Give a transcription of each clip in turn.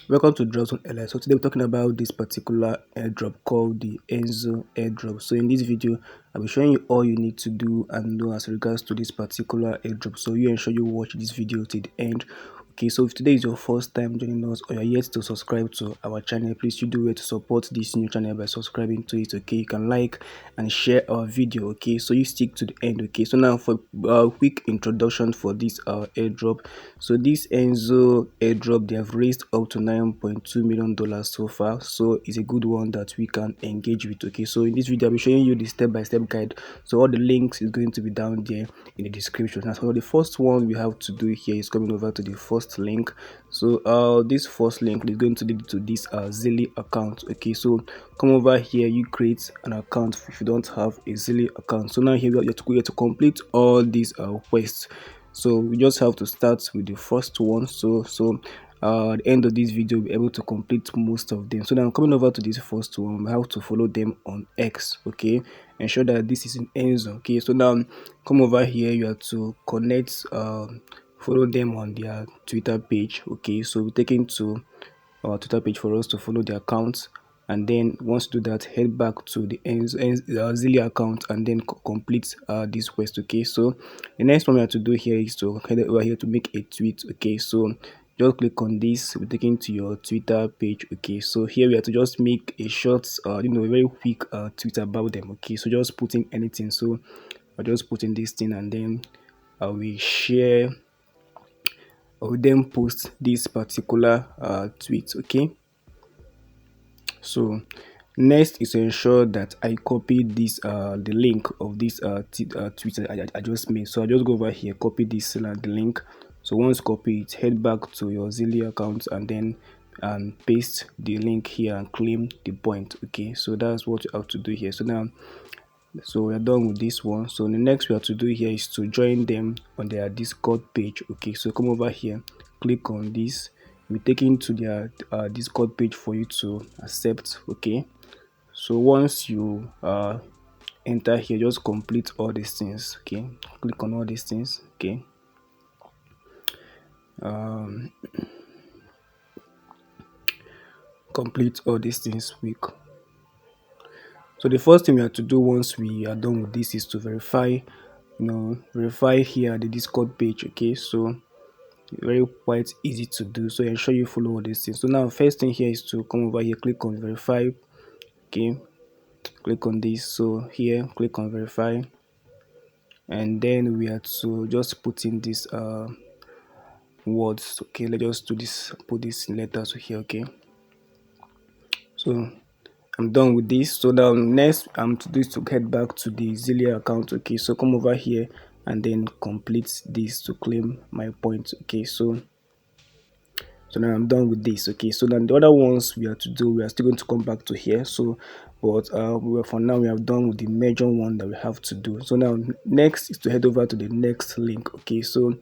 Welcome to Drops on LI. So today we're talking about this particular airdrop called the Enso Airdrop. So in this video, I'll be showing you all you need to do and know as regards to this particular airdrop. So you ensure you watch this video till the end. Okay, so if today is your first time joining us or you're yet to subscribe to our channel, please you do well to support this new channel by subscribing to it. Okay, you can like and share our video. Okay, so you stick to the end. Okay, so now for a quick introduction for this airdrop. So this Enso airdrop, they have raised up to $9.2 million so far, so it's a good one that we can engage with. Okay, so in this video I'll be showing you the step-by-step guide, so all the links is going to be down there in the description. Now, so the first one we have to do here is coming over to the first link. So this first link is going to lead to this Zealy account. Okay, so come over here, you create an account if you don't have a Zealy account. So now here we have to complete all these quests. So we just have to start with the first one. At the end of this video, we'll be able to complete most of them. So now coming over to this first one, we have to follow them on X. Okay, ensure that this is in Enso. Okay, so now come over here, you have to connect, follow them on their Twitter page. Okay, so we're taking to our Twitter page for us to follow the accounts, and then once you do that, head back to the Zealy account and then complete this quest. Okay, so the next one we have to do here is to head over here to make a tweet. Okay, so just click on this, we're taking to your Twitter page. Okay, so here we have to just make a short a very quick tweet about them. Okay, so just put in anything. So I'll just put in this thing, and then I will share, I will then post this particular tweet. Okay, so next is to ensure that I copy this the link of this tweet that I just made. So I just go over here, copy this the link. So once copy it, head back to your Zealy account and then paste the link here and claim the point. Okay, so that's what you have to do here. So now, so we're done with this one. So the next we have to do here is to join them on their Discord page. Okay, so come over here, click on this, we're taken to their Discord page for you to accept. Okay, so once you enter here, just complete all these things. Okay, click on all these things. Okay, um complete all these things quick. So the first thing we have to do once we are done with this is to verify, verify here the Discord page. Okay, so very quite easy to do, so ensure you follow all these things. So now first thing here is to come over here, click on verify. Okay, click on this. So here click on verify, and then we have to just put in this words. Okay, let's just do this, put this in letters here. Okay, so I'm done with this. So now next I'm to do is to head back to the Zealy account. Okay, so come over here and then complete this to claim my points. Okay, so now I'm done with this. Okay, so then the other ones we have to do, we are still going to come back to here. So but for now we have done with the major one that we have to do. So now next is to head over to the next link. Okay, so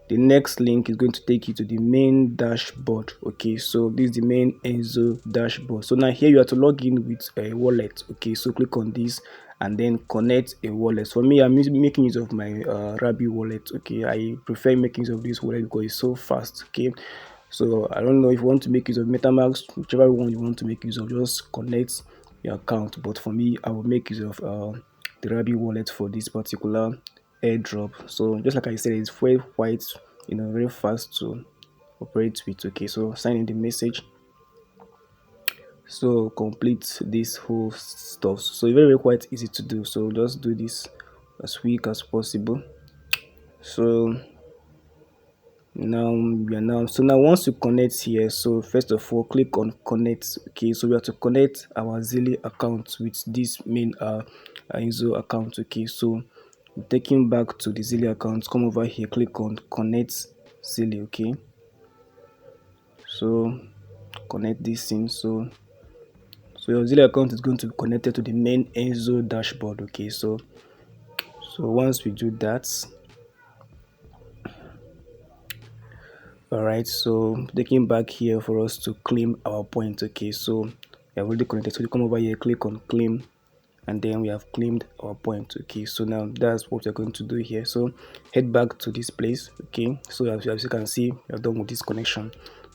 the next link is going to take you to the main dashboard. Okay, so this is the main Enso dashboard. So now here you have to log in with a wallet. Okay, so click on this and then connect a wallet. For me, I'm making use of my Rabi wallet. Okay, I prefer making use of this wallet because it's so fast. Okay, so I don't know if you want to make use of MetaMask, whichever one you want to make use of, just connect your account. But for me, I will make use of the Rabi wallet for this particular airdrop. So just like I said, it's very quite very fast to operate with. Okay, so sign in the message. So complete this whole stuff. So it's very quite easy to do. So just do this as quick as possible. So now once you connect here, so first of all click on connect. Okay, so we have to connect our Zealy account with this main Enso account. Okay, so taking back to the Zealy account, come over here, click on connect Zealy. Okay, so connect this thing. So your Zealy account is going to be connected to the main Enso dashboard. Okay, so once we do that, all right, so taking back here for us to claim our points. Okay, so we have already connected, so you come over here, click on claim, and then we have claimed our point. Okay, so now that's what we're going to do here. So head back to this place. Okay, so as you can see, we are done with this connection.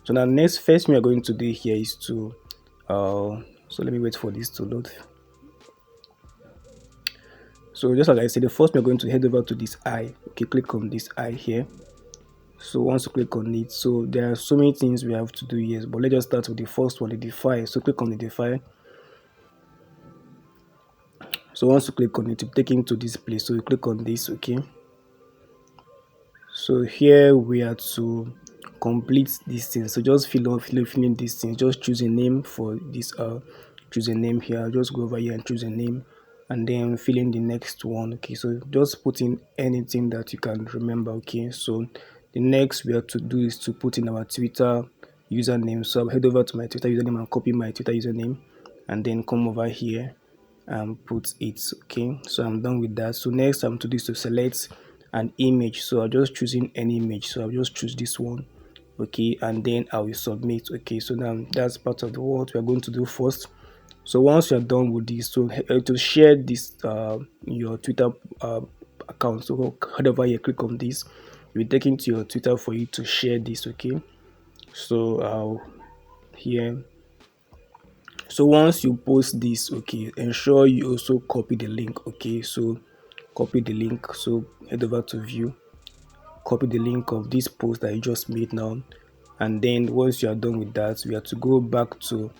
So now next first thing we are going to do here is to so let me wait for this to load. So just like I said, the first we're going to head over to this eye. Okay, click on this eye here. So once you click on it, so there are so many things we have to do here, but let's just start with the first one, the DeFi. So click on the DeFi. So once you click on it, you take into this place. So you click on this, okay. So here we are to complete this thing. So just fill in this thing. Just choose a name for this. Choose a name here. Just go over here and choose a name, and then fill in the next one. Okay. So just put in anything that you can remember. Okay. So the next we have to do is to put in our Twitter username. So I'll head over to my Twitter username and copy my Twitter username, and then come over here and put it. Okay, so I'm done with that. So next I'm to do is to select an image. So I'll just choosing any image. So I'll just choose this one. Okay, and then I will submit. Okay, so now that's part of the what we are going to do first. So once you're done with this, so to share this your Twitter account, so head over here, click on this, you'll be taken to your Twitter for you to share this. Okay, so here, so once you post this, okay, ensure you also copy the link. Okay, so copy the link. So head over to view, copy the link of this post that you just made now, and then once you are done with that, we have to go back to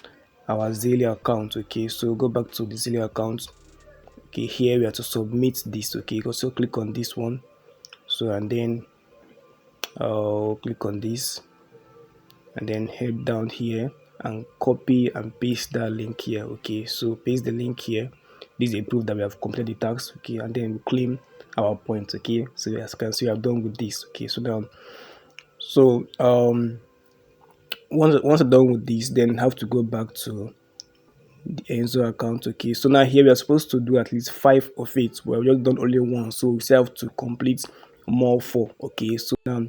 our Zealy account. Okay, so go back to the Zealy account. Okay, here we have to submit this. Okay, also click on this one. So and then I'll click on this, and then head down here and copy and paste that link here. Okay, so paste the link here. This is a proof that we have completed the task. Okay, and then we claim our points. Okay, so as you can see, we have done with this. Okay, so now, so once you're done with this, then have to go back to the Enso account. Okay, so now here we are supposed to do at least 5 of it. Well, we just done only one, so we still have to complete more 4. Okay, so now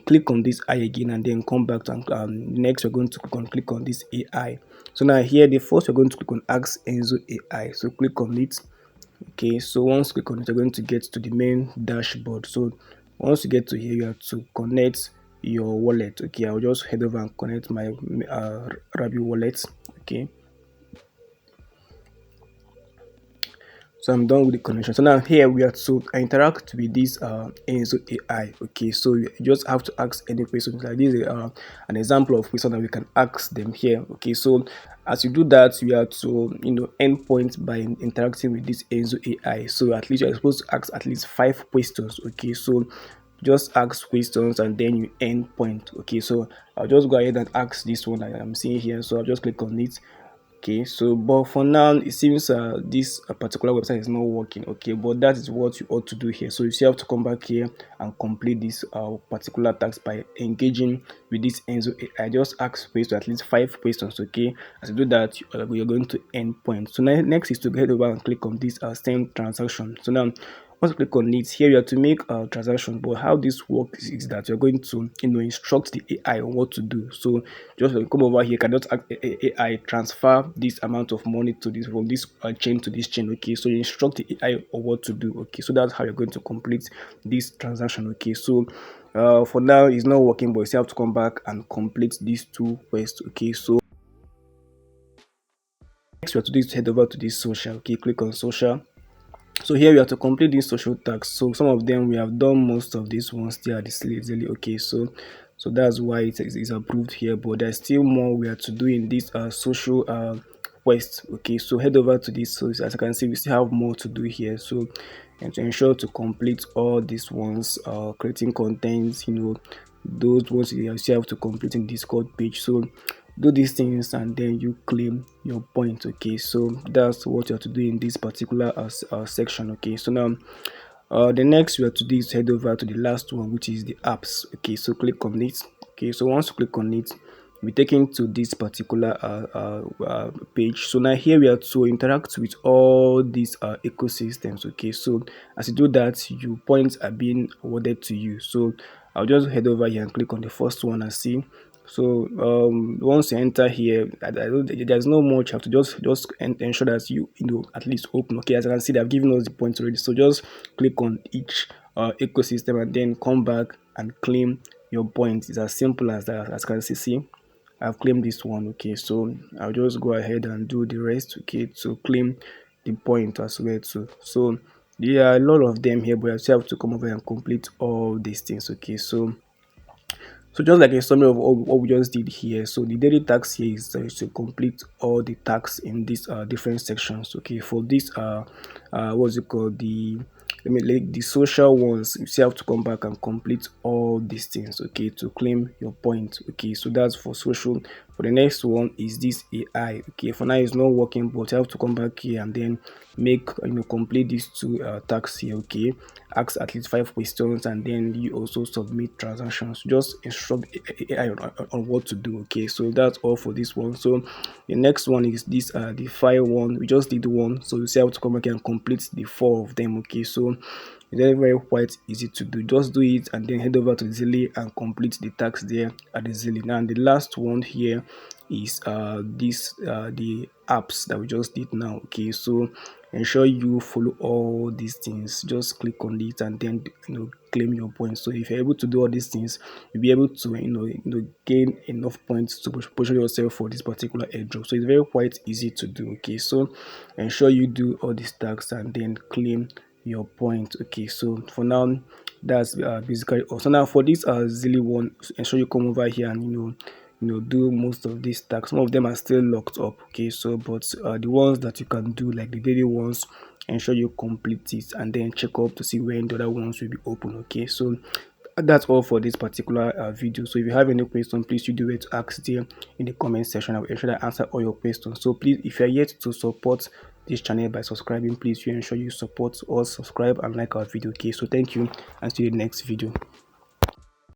click on this eye again, and then come back to next we're going to click on this AI. So now here the first we're going to click on Ask Enso AI. So click on it. Okay, so once you click on it, you're going to get to the main dashboard. So once you get to here, you have to connect your wallet. Okay, I'll just head over and connect my Rabi wallet. Okay, so I'm done with the connection. So now here we are to interact with this Enso AI. Okay, so you just have to ask any questions. Like this is an example of question that we can ask them here. Okay, so as you do that, you have to end point by interacting with this Enso AI. So at least you're supposed to ask at least 5 questions. Okay, so just ask questions and then you end point. Okay, so I'll just go ahead and ask this one that I'm seeing here. So I'll just click on it. Okay, so but for now it seems this particular website is not working. Okay, but that is what you ought to do here. So you still have to come back here and complete this particular task by engaging with this Enso AI. Just ask questions, at least 5 questions. Okay, as you do that, you're going to end point. So now next is to head over and click on this send transaction. So now once you click on it, here you have to make a transaction. But how this works is that you're going to instruct the AI on what to do. So just come over here, you can just ask AI transfer this amount of money to this from this chain to this chain. Okay, so you instruct the AI on what to do. Okay, so that's how you're going to complete this transaction. Okay, so for now it's not working, but you still have to come back and complete these 2 quests. Okay, so next we have to do is head over to this social. Okay, click on social. So here we have to complete these social tasks. So some of them we have done, most of these ones still at the Zealy. Okay, so that's why it is approved here, but there's still more we have to do in this social quest. Okay, so head over to this. So as you can see, we still have more to do here. So and to ensure to complete all these ones, creating contents, those ones you still have to complete in Discord page. So do these things and then you claim your point. Okay, so that's what you have to do in this particular section. Okay, so now the next we have to do is head over to the last one, which is the apps. Okay, so click on it. Okay, so once you click on it, you'll be taken to this particular page. So now here we are to interact with all these ecosystems. Okay, so as you do that, your points are being awarded to you. So I'll just head over here and click on the first one and see. So once you enter here, there's no much. You have to just ensure that you at least open. Okay, as you can see, they've given us the points already. So just click on each ecosystem and then come back and claim your point. It's as simple as that. As you can see, I've claimed this one. Okay, so I'll just go ahead and do the rest. Okay, to claim the point as well too. So there are a lot of them here, but you still have to come over and complete all these things. Okay, so just like a summary of all what we just did here, so the daily task here is to complete all the tasks in these different sections. Okay, for this what's it called, the let me like the social ones, you still have to come back and complete all these things, okay, to claim your point. Okay, so that's for social. For the next one is this AI. Okay, for now it's not working, but you have to come back here and then make complete these two tasks here. Okay, ask at least 5 questions, and then you also submit transactions. Just instruct AI on what to do. Okay, so that's all for this one. So the next one is this the file one. We just did one, so you see how to come back and complete the four of them. Okay, so it's very quite easy to do. Just do it and then head over to Zealy and complete the task there at the Zealy. Now the last one here is this the apps that we just did now. Okay, so ensure you follow all these things. Just click on it and then claim your points. So if you're able to do all these things, you'll be able to gain enough points to position yourself for this particular airdrop. So it's very quite easy to do. Okay, so ensure you do all these tasks and then claim your point. Okay, so for now that's basically all. So now for this Zealy one, ensure you come over here and do most of these tasks. Some of them are still locked up. Okay, so but the ones that you can do, like the daily ones, ensure you complete it and then check up to see when the other ones will be open. Okay, so that's all for this particular video. So if you have any question, please you do it to ask there in the comment section. I will ensure that I answer all your questions. So please, if you are yet to support this channel by subscribing, please you ensure you support us, subscribe and like our video. Okay, so thank you and see you in the next video.